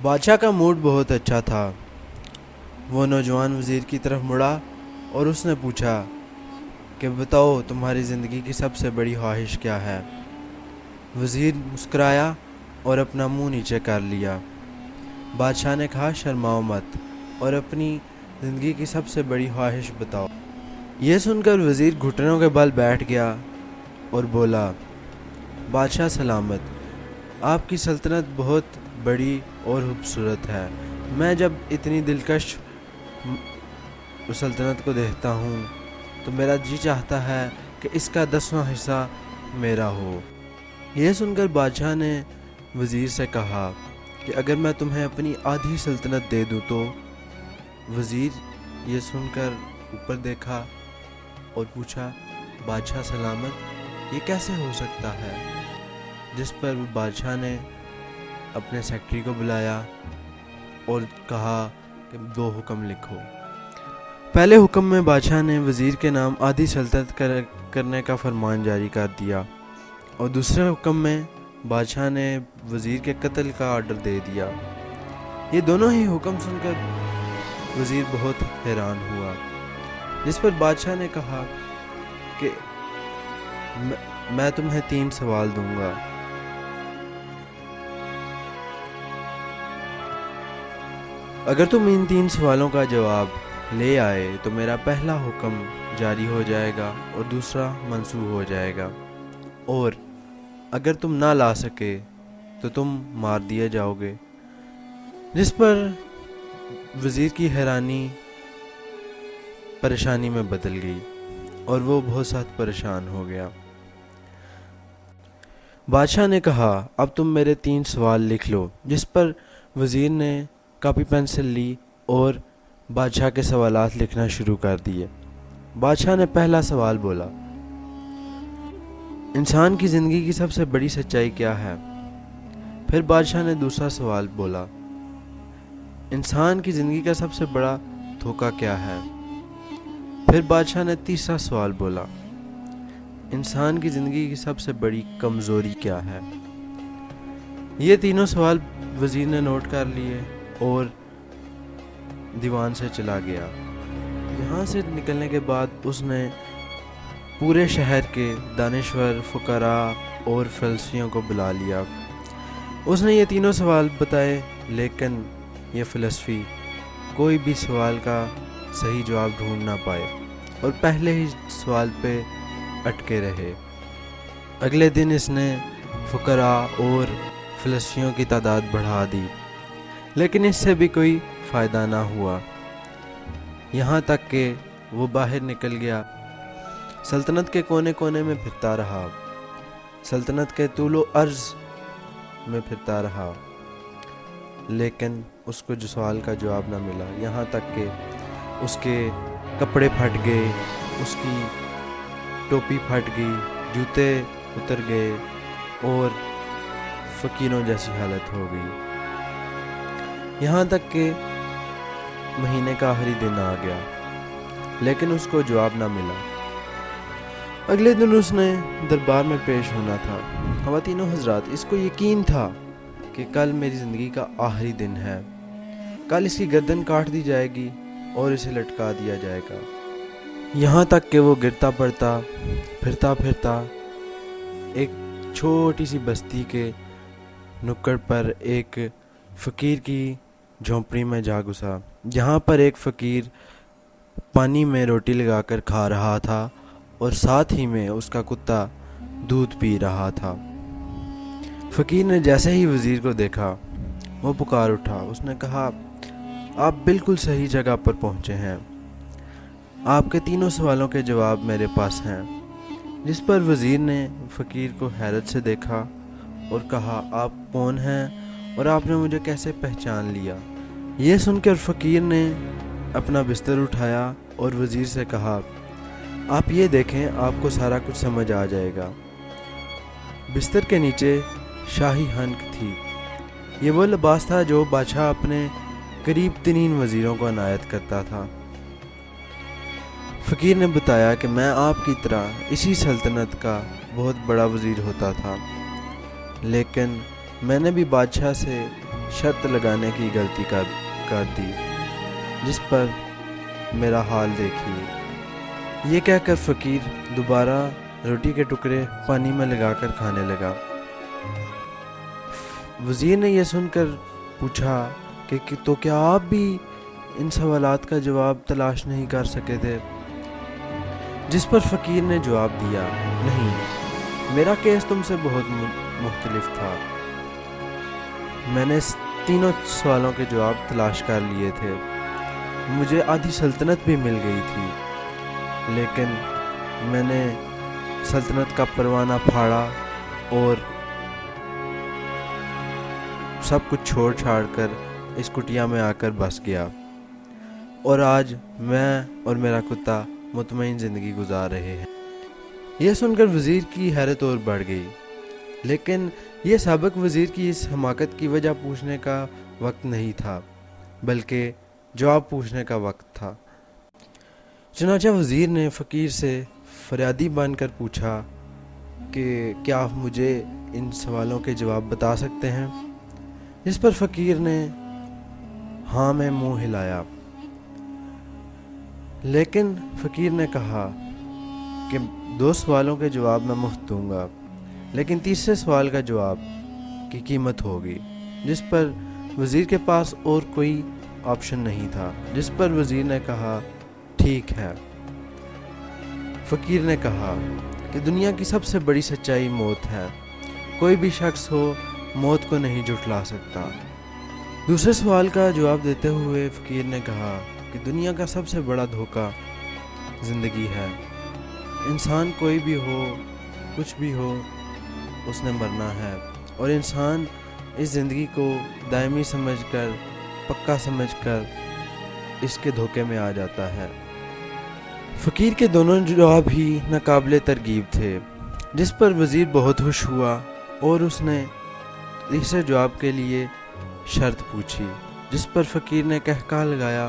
بادشاہ کا موڈ بہت اچھا تھا۔ وہ نوجوان وزیر کی طرف مڑا اور اس نے پوچھا کہ بتاؤ تمہاری زندگی کی سب سے بڑی خواہش کیا ہے؟ وزیر مسکرایا اور اپنا منہ نیچے کر لیا۔ بادشاہ نے کہا شرماؤ مت اور اپنی زندگی کی سب سے بڑی خواہش بتاؤ۔ یہ سن کر وزیر گھٹنوں کے بل بیٹھ گیا اور بولا بادشاہ سلامت، آپ کی سلطنت بہت بڑی اور خوبصورت ہے۔ میں جب اتنی دلکش سلطنت کو دیکھتا ہوں تو میرا جی چاہتا ہے کہ اس کا 10واں حصہ میرا ہو۔ یہ سن کر بادشاہ نے وزیر سے کہا کہ اگر میں تمہیں اپنی آدھی سلطنت دے دوں تو؟ وزیر یہ سن کر اوپر دیکھا اور پوچھا بادشاہ سلامت، یہ کیسے ہو سکتا ہے؟ جس پر بادشاہ نے اپنے سیکرٹری کو بلایا اور کہا کہ 2 حکم لکھو۔ پہلے حکم میں بادشاہ نے وزیر کے نام آدھی سلطنت کرنے کا فرمان جاری کر دیا اور دوسرے حکم میں بادشاہ نے وزیر کے قتل کا آرڈر دے دیا۔ یہ دونوں ہی حکم سن کر وزیر بہت حیران ہوا، جس پر بادشاہ نے کہا کہ میں تمہیں 3 سوال دوں گا۔ اگر تم ان 3 سوالوں کا جواب لے آئے تو میرا پہلا حکم جاری ہو جائے گا اور دوسرا منسوخ ہو جائے گا، اور اگر تم نہ لا سکے تو تم مار دیے جاؤ گے۔ جس پر وزیر کی حیرانی پریشانی میں بدل گئی اور وہ بہت سخت پریشان ہو گیا۔ بادشاہ نے کہا اب تم میرے 3 سوال لکھ لو، جس پر وزیر نے کاپی پینسل لی اور بادشاہ کے سوالات لکھنا شروع کر دیے۔ بادشاہ نے پہلا سوال بولا انسان کی زندگی کی سب سے بڑی سچائی کیا ہے؟ پھر بادشاہ نے دوسرا سوال بولا انسان کی زندگی کا سب سے بڑا دھوکہ کیا ہے؟ پھر بادشاہ نے تیسرا سوال بولا انسان کی زندگی کی سب سے بڑی کمزوری کیا ہے؟ یہ تینوں سوال وزیر نے نوٹ کر لیے اور دیوان سے چلا گیا۔ یہاں سے نکلنے کے بعد اس نے پورے شہر کے دانشور، فقراء اور فلسفیوں کو بلا لیا۔ اس نے یہ تینوں سوال بتائے، لیکن یہ فلسفی کوئی بھی سوال کا صحیح جواب ڈھونڈ نہ پائے اور پہلے ہی سوال پہ اٹکے رہے۔ اگلے دن اس نے فقراء اور فلسفیوں کی تعداد بڑھا دی، لیکن اس سے بھی کوئی فائدہ نہ ہوا، یہاں تک کہ وہ باہر نکل گیا، سلطنت کے کونے کونے میں پھرتا رہا، سلطنت کے طول و عرض میں پھرتا رہا، لیکن اس کو جو سوال کا جواب نہ ملا، یہاں تک کہ اس کے کپڑے پھٹ گئے، اس کی ٹوپی پھٹ گئی، جوتے اتر گئے اور فقیروں جیسی حالت ہو گئی، یہاں تک کہ مہینے کا آخری دن آ گیا، لیکن اس کو جواب نہ ملا۔ اگلے دن اس نے دربار میں پیش ہونا تھا۔ خواتین و حضرات، اس کو یقین تھا کہ کل میری زندگی کا آخری دن ہے، کل اس کی گردن کاٹ دی جائے گی اور اسے لٹکا دیا جائے گا، یہاں تک کہ وہ گرتا پڑتا پھرتا پھرتا ایک چھوٹی سی بستی کے نکڑ پر ایک فقیر کی جھونپڑی میں جا گھسا، جہاں پر ایک فقیر پانی میں روٹی لگا کر کھا رہا تھا اور ساتھ ہی میں اس کا کتا دودھ پی رہا تھا۔ فقیر نے جیسے ہی وزیر کو دیکھا وہ پکار اٹھا، اس نے کہا آپ بالکل صحیح جگہ پر پہنچے ہیں، آپ کے تینوں سوالوں کے جواب میرے پاس ہیں۔ جس پر وزیر نے فقیر کو حیرت سے دیکھا اور کہا آپ کون ہیں اور آپ نے مجھے کیسے پہچان لیا؟ یہ سن کر فقیر نے اپنا بستر اٹھایا اور وزیر سے کہا آپ یہ دیکھیں، آپ کو سارا کچھ سمجھ آ جائے گا۔ بستر کے نیچے شاہی ہنک تھی، یہ وہ لباس تھا جو بادشاہ اپنے قریب ترین وزیروں کو عنایت کرتا تھا۔ فقیر نے بتایا کہ میں آپ کی طرح اسی سلطنت کا بہت بڑا وزیر ہوتا تھا، لیکن میں نے بھی بادشاہ سے شرط لگانے کی غلطی کر دی، جس پر میرا حال دیکھیے۔ یہ کہہ کر فقیر دوبارہ روٹی کے ٹکڑے پانی میں لگا کر کھانے لگا۔ وزیر نے یہ سن کر پوچھا کہ تو کیا آپ بھی ان سوالات کا جواب تلاش نہیں کر سکے تھے؟ جس پر فقیر نے جواب دیا، نہیں، میرا کیس تم سے بہت مختلف تھا۔ میں نے تینوں سوالوں کے جواب تلاش کر لیے تھے، مجھے آدھی سلطنت بھی مل گئی تھی، لیکن میں نے سلطنت کا پروانہ پھاڑا اور سب کچھ چھوڑ چھاڑ کر اس کٹیا میں آ کر بس گیا، اور آج میں اور میرا کتا مطمئن زندگی گزار رہے ہیں۔ یہ سن کر وزیر کی حیرت اور بڑھ گئی، لیکن یہ سابق وزیر کی اس حماقت کی وجہ پوچھنے کا وقت نہیں تھا، بلکہ جواب پوچھنے کا وقت تھا۔ چنانچہ وزیر نے فقیر سے فریادی بن کر پوچھا کہ کیا آپ مجھے ان سوالوں کے جواب بتا سکتے ہیں؟ جس پر فقیر نے ہاں میں منہ ہلایا، لیکن فقیر نے کہا کہ 2 سوالوں کے جواب میں مفت دوں گا، لیکن تیسرے سوال کا جواب کی قیمت ہوگی۔ جس پر وزیر کے پاس اور کوئی آپشن نہیں تھا، جس پر وزیر نے کہا ٹھیک ہے۔ فقیر نے کہا کہ دنیا کی سب سے بڑی سچائی موت ہے، کوئی بھی شخص ہو موت کو نہیں جھٹلا سکتا۔ دوسرے سوال کا جواب دیتے ہوئے فقیر نے کہا کہ دنیا کا سب سے بڑا دھوکہ زندگی ہے، انسان کوئی بھی ہو، کچھ بھی ہو، اس نے مرنا ہے، اور انسان اس زندگی کو دائمی سمجھ کر، پکا سمجھ کر اس کے دھوکے میں آ جاتا ہے۔ فقیر کے دونوں جواب ہی ناقابل ترغیب تھے، جس پر وزیر بہت خوش ہوا اور اس نے تیسرے جواب کے لیے شرط پوچھی، جس پر فقیر نے قہقہ لگایا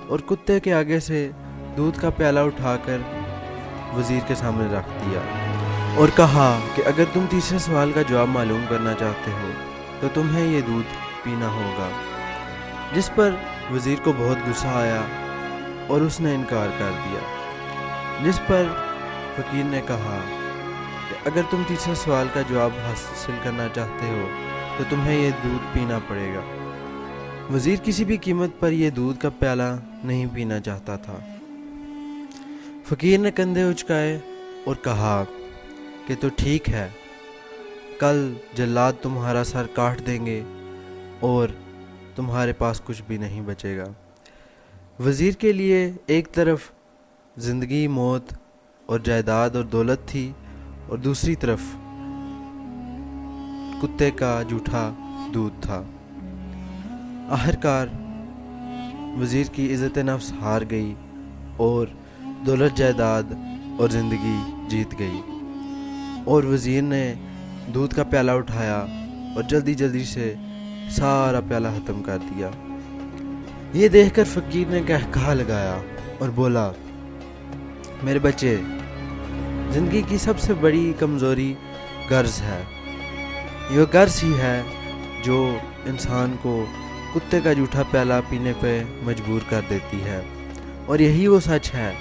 اور کتے کے آگے سے دودھ کا پیالہ اٹھا کر وزیر کے سامنے رکھ دیا اور کہا کہ اگر تم تیسرے سوال کا جواب معلوم کرنا چاہتے ہو تو تمہیں یہ دودھ پینا ہوگا۔ جس پر وزیر کو بہت غصہ آیا اور اس نے انکار کر دیا۔ جس پر فقیر نے کہا کہ اگر تم تیسرے سوال کا جواب حاصل کرنا چاہتے ہو تو تمہیں یہ دودھ پینا پڑے گا۔ وزیر کسی بھی قیمت پر یہ دودھ کا پیالہ نہیں پینا چاہتا تھا۔ فقیر نے کندھے اچکائے اور کہا کہ تو ٹھیک ہے، کل جلاد تمہارا سر کاٹ دیں گے اور تمہارے پاس کچھ بھی نہیں بچے گا۔ وزیر کے لیے ایک طرف زندگی، موت اور جائیداد اور دولت تھی، اور دوسری طرف کتے کا جھوٹا دودھ تھا۔ آخرکار وزیر کی عزت نفس ہار گئی اور دولت، جائیداد اور زندگی جیت گئی، اور وزیر نے دودھ کا پیالہ اٹھایا اور جلدی سے سارا پیالہ ختم کر دیا۔ یہ دیکھ کر فقیر نے قہقہہ لگایا اور بولا، میرے بچے، زندگی کی سب سے بڑی کمزوری غرض ہے۔ یہ غرض ہی ہے جو انسان کو کتے کا جھوٹا پیالہ پینے پہ مجبور کر دیتی ہے، اور یہی وہ سچ ہے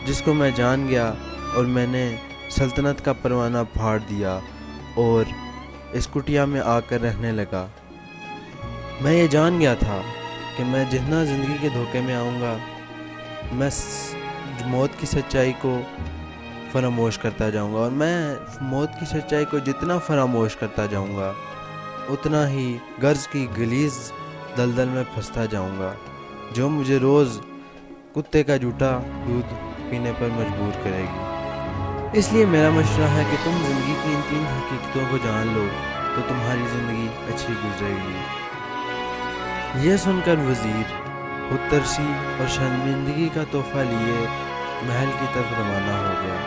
جس کو میں جان گیا اور میں نے سلطنت کا پروانہ پھاڑ دیا اور اس کٹیا میں آ کر رہنے لگا۔ میں یہ جان گیا تھا کہ میں جتنا زندگی کے دھوکے میں آؤں گا، میں موت کی سچائی کو فراموش کرتا جاؤں گا، اور میں موت کی سچائی کو جتنا فراموش کرتا جاؤں گا اتنا ہی غرض کی غلیظ دلدل میں پھنستا جاؤں گا، جو مجھے روز کتے کا جھوٹا دودھ پینے پر مجبور کرے گی۔ اس لیے میرا مشورہ ہے کہ تم زندگی کی ان 3 حقیقتوں کو جان لو تو تمہاری زندگی اچھی گزرے گی۔ یہ سن کر وزیر خود ترسی اور شرمندگی کا تحفہ لیے محل کی طرف روانہ ہو گیا۔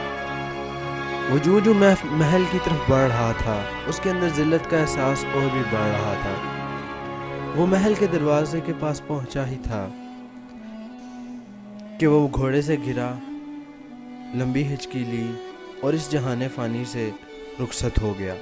وہ جو محل کی طرف بڑھ رہا تھا، اس کے اندر ذلت کا احساس اور بھی بڑھ رہا تھا۔ وہ محل کے دروازے کے پاس پہنچا ہی تھا کہ وہ گھوڑے سے گرا، لمبی ہچکی لی اور اس جہان فانی سے رخصت ہو گیا۔